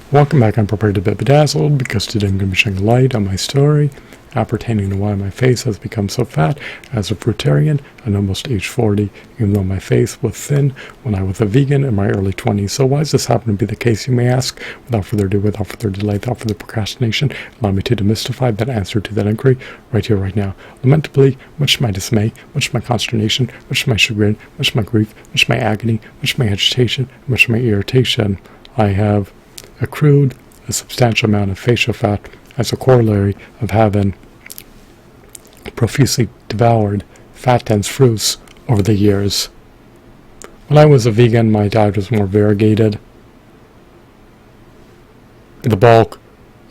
Welcome back. I'm prepared to be bedazzled because today I'm going to be shedding light on my story pertaining to why my face has become so fat. As a fruitarian, I'm almost age 40, even though my face was thin when I was a vegan in my early 20s. So why does this happen to be the case, you may ask? Without further ado, without further delay, without further procrastination, allow me to demystify that answer to that inquiry right here, right now. Lamentably, much to my dismay, much to my consternation, much to my chagrin, much to my grief, much to my agony, much to my agitation, much to my irritation, I have accrued a substantial amount of facial fat as a corollary of having profusely devoured fat-dense fruits over the years. When I was a vegan, my diet was more variegated. The bulk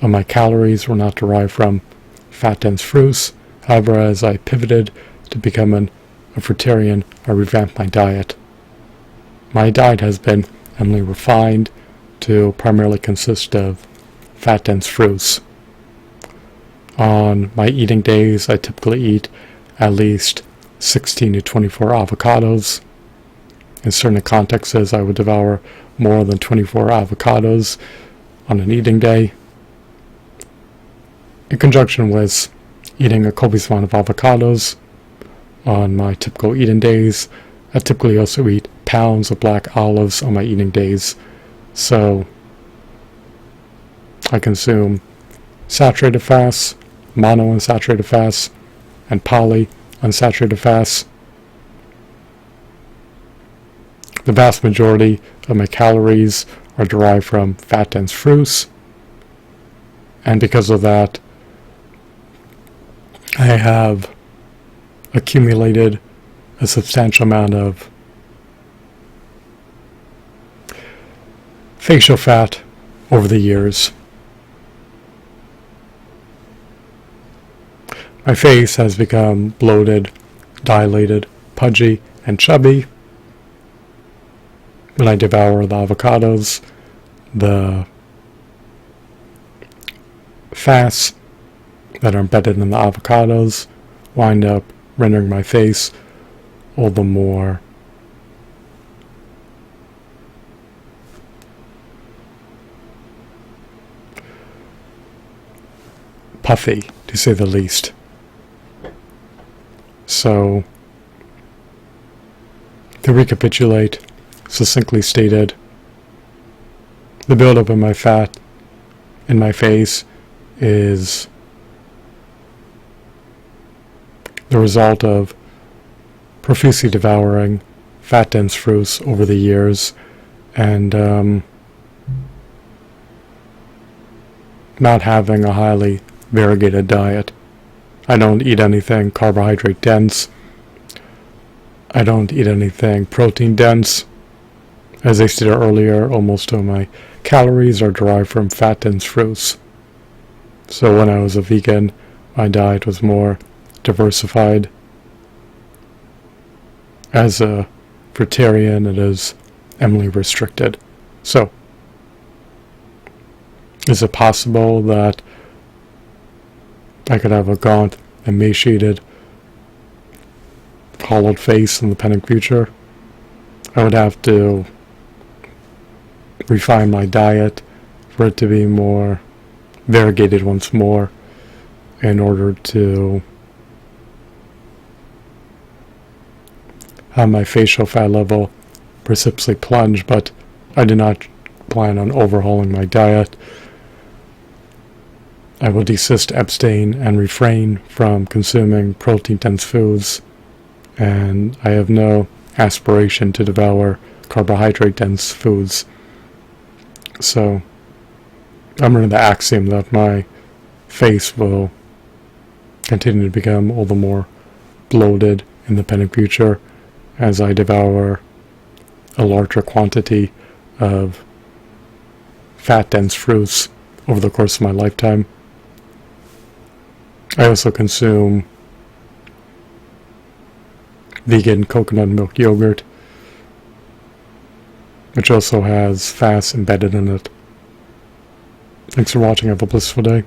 of my calories were not derived from fat-dense fruits. However, as I pivoted to becoming a fruitarian, I revamped my diet. My diet has been heavily refined to primarily consist of fat-dense fruits. On my eating days, I typically eat at least 16 to 24 avocados. In certain contexts, I would devour more than 24 avocados on an eating day. In conjunction with eating a copious amount of avocados on my typical eating days, I typically also eat pounds of black olives on my eating days. So I consume saturated fats, monounsaturated fats, and polyunsaturated fats. The vast majority of my calories are derived from fat-dense fruits, and because of that, I have accumulated a substantial amount of facial fat over the years. My face has become bloated, dilated, pudgy, and chubby. When I devour the avocados, the fats that are embedded in the avocados wind up rendering my face all the more puffy, to say the least. So, to recapitulate, succinctly stated, the buildup of my fat in my face is the result of profusely devouring fat-dense fruits over the years and not having a highly variegated diet. I don't eat anything carbohydrate dense. I don't eat anything protein dense. As I stated earlier, almost all my calories are derived from fat dense fruits. So when I was a vegan, my diet was more diversified. As a fruitarian, it is heavily restricted. So, is it possible that I could have a gaunt, emaciated, hollowed face in the pending future? I would have to refine my diet for it to be more variegated once more in order to have my facial fat level precipitously plunge, but I do not plan on overhauling my diet. I will desist, abstain, and refrain from consuming protein-dense foods, and I have no aspiration to devour carbohydrate-dense foods. So, I'm under the axiom that my face will continue to become all the more bloated in the pending future as I devour a larger quantity of fat-dense fruits over the course of my lifetime. I also consume vegan coconut milk yogurt, which also has fats embedded in it. Thanks for watching. Have a blissful day.